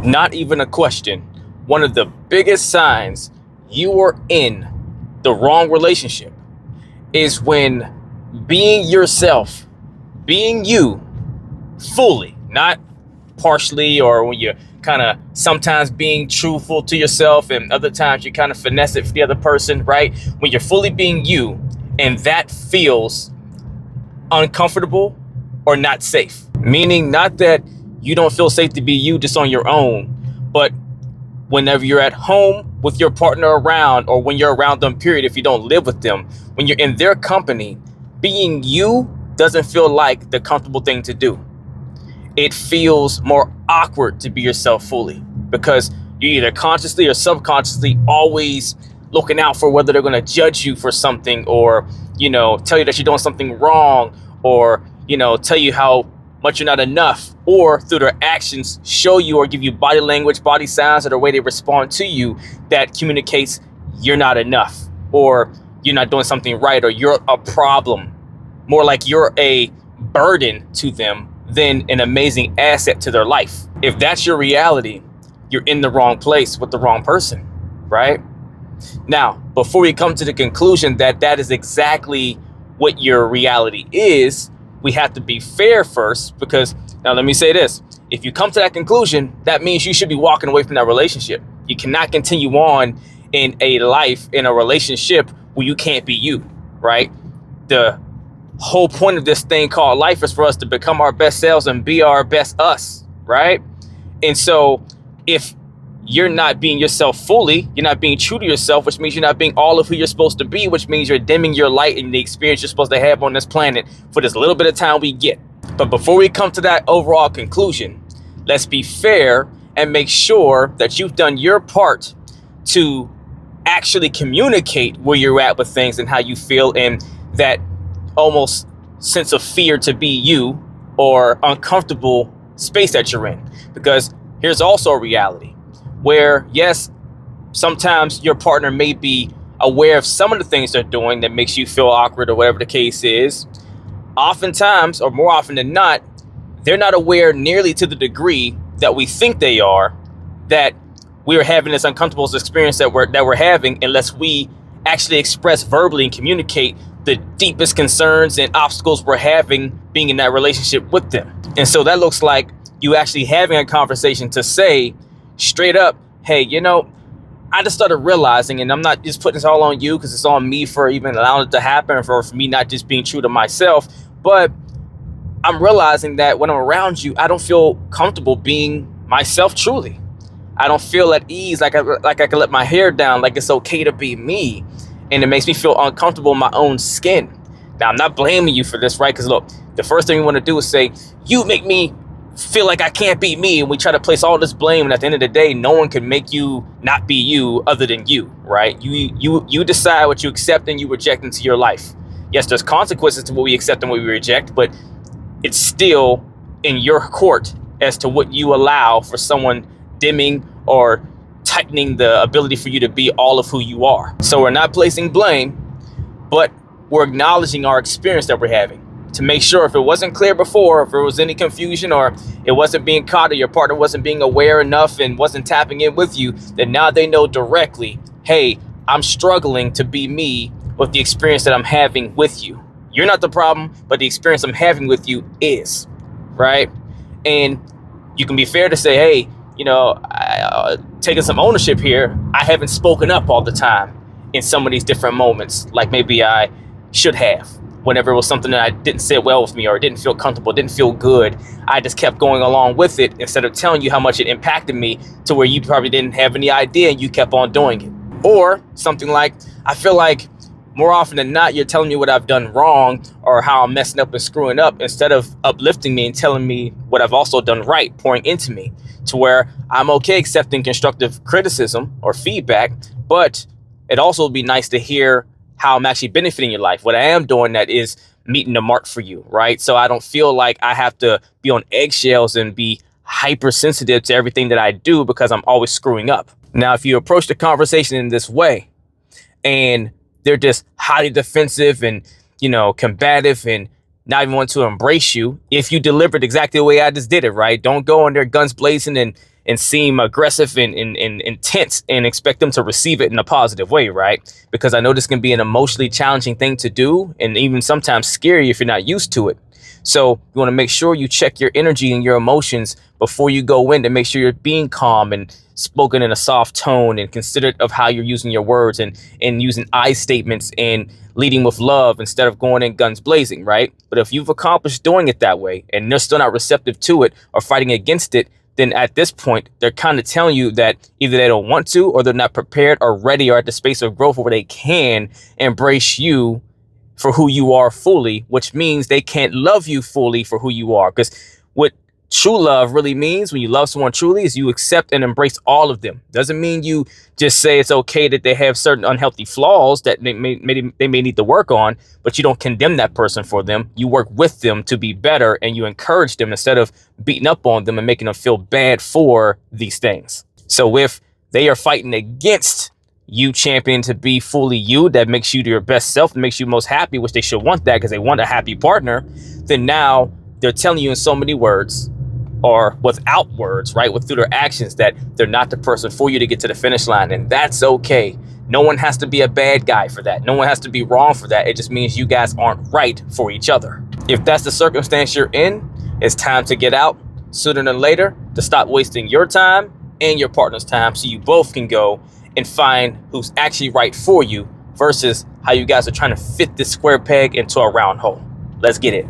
Not even a question. One of the biggest signs you are in the wrong relationship is when being yourself, being you fully, not partially, or when you're kind of sometimes being truthful to yourself and other times you kind of finesse it for the other person, right? When you're fully being you and that feels uncomfortable or not safe, meaning not that you don't feel safe to be you just on your own, but whenever you're at home with your partner around, or when you're around them, period, if you don't live with them, when you're in their company, being you doesn't feel like the comfortable thing to do. It feels more awkward to be yourself fully because you're either consciously or subconsciously always looking out for whether they're going to judge you for something, or, tell you that you're doing something wrong, or, tell you how much you're not enough, or through their actions show you or give you body language, body signs, or the way they respond to you that communicates you're not enough, or you're not doing something right, or you're a problem, more like you're a burden to them than an amazing asset to their life. If that's your reality, you're in the wrong place with the wrong person, right? Now, before we come to the conclusion that that is exactly what your reality is, we have to be fair first, because now let me say this. If you come to that conclusion, that means you should be walking away from that relationship. You cannot continue on in a life, in a relationship where you can't be you, right? The whole point of this thing called life is for us to become our best selves and be our best us, right? And so if you're not being yourself fully, you're not being true to yourself, which means you're not being all of who you're supposed to be, which means you're dimming your light and the experience you're supposed to have on this planet for this little bit of time we get. But before we come to that overall conclusion, let's be fair and make sure that you've done your part to actually communicate where you're at with things and how you feel, and that almost sense of fear to be you, or uncomfortable space that you're in. Because here's also a reality where, yes, sometimes your partner may be aware of some of the things they're doing that makes you feel awkward, or whatever the case is. Oftentimes, or more often than not, they're not aware nearly to the degree that we think they are, that we're having this uncomfortable experience that we're having, unless we actually express verbally and communicate the deepest concerns and obstacles we're having being in that relationship with them. And so that looks like you actually having a conversation to say straight up, hey, I just started realizing, and I'm not just putting this all on you because it's on me for even allowing it to happen, for me not just being true to myself, but I'm realizing that when I'm around you, I don't feel comfortable being myself truly. I don't feel at ease, like I can let my hair down, like it's okay to be me. And it makes me feel uncomfortable in my own skin. Now, I'm not blaming you for this, right? Because look, the first thing we want to do is say, you make me feel like I can't be me. And we try to place all this blame. And at the end of the day, no one can make you not be you other than you, right? You decide what you accept and you reject into your life. Yes, there's consequences to what we accept and what we reject, but it's still in your court as to what you allow for someone dimming or tightening the ability for you to be all of who you are. So we're not placing blame, but we're acknowledging our experience that we're having to make sure if it wasn't clear before, if there was any confusion, or it wasn't being caught, or your partner wasn't being aware enough and wasn't tapping in with you, that now they know directly, hey, I'm struggling to be me with the experience that I'm having with you. You're not the problem, but the experience I'm having with you is, right? And you can be fair to say, hey, taking some ownership here, I haven't spoken up all the time in some of these different moments, like maybe I should have. Whenever it was something that I didn't sit well with me, or didn't feel comfortable, didn't feel good, I just kept going along with it instead of telling you how much it impacted me, to where you probably didn't have any idea and you kept on doing it. Or something like, I feel like more often than not, you're telling me what I've done wrong or how I'm messing up and screwing up, instead of uplifting me and telling me what I've also done right, pouring into me, to where I'm okay accepting constructive criticism or feedback, but it also would be nice to hear how I'm actually benefiting your life, what I am doing that is meeting the mark for you, right? So I don't feel like I have to be on eggshells and be hypersensitive to everything that I do because I'm always screwing up. Now, if you approach the conversation in this way and they're just highly defensive and, combative and not even want to embrace you, if you delivered exactly the way I just did it, right? Don't go in there guns blazing and and seem aggressive and intense and expect them to receive it in a positive way, right? Because I know this can be an emotionally challenging thing to do, and even sometimes scary if you're not used to it. So you want to make sure you check your energy and your emotions before you go in, to make sure you're being calm and spoken in a soft tone and considerate of how you're using your words, and using I statements and leading with love instead of going in guns blazing, right? But if you've accomplished doing it that way and they're still not receptive to it or fighting against it, then at this point, they're kind of telling you that either they don't want to, or they're not prepared or ready, or at the space of growth where they can embrace you for who you are fully, which means they can't love you fully for who you are. Because what true love really means, when you love someone truly, is you accept and embrace all of them. Doesn't mean you just say it's okay that they have certain unhealthy flaws that they may need to work on, but you don't condemn that person for them. You work with them to be better, and you encourage them instead of beating up on them and making them feel bad for these things. So if they are fighting against you champion to be fully you, that makes you your best self, that makes you most happy, which they should want that because they want a happy partner, then now they're telling you in so many words, or without words, right, through their actions, that they're not the person for you to get to the finish line. And that's okay. No one has to be a bad guy for that. No one has to be wrong for that. It just means you guys aren't right for each other. If that's the circumstance you're in, it's time to get out sooner than later, to stop wasting your time and your partner's time, so you both can go and find who's actually right for you, versus how you guys are trying to fit this square peg into a round hole. Let's get it.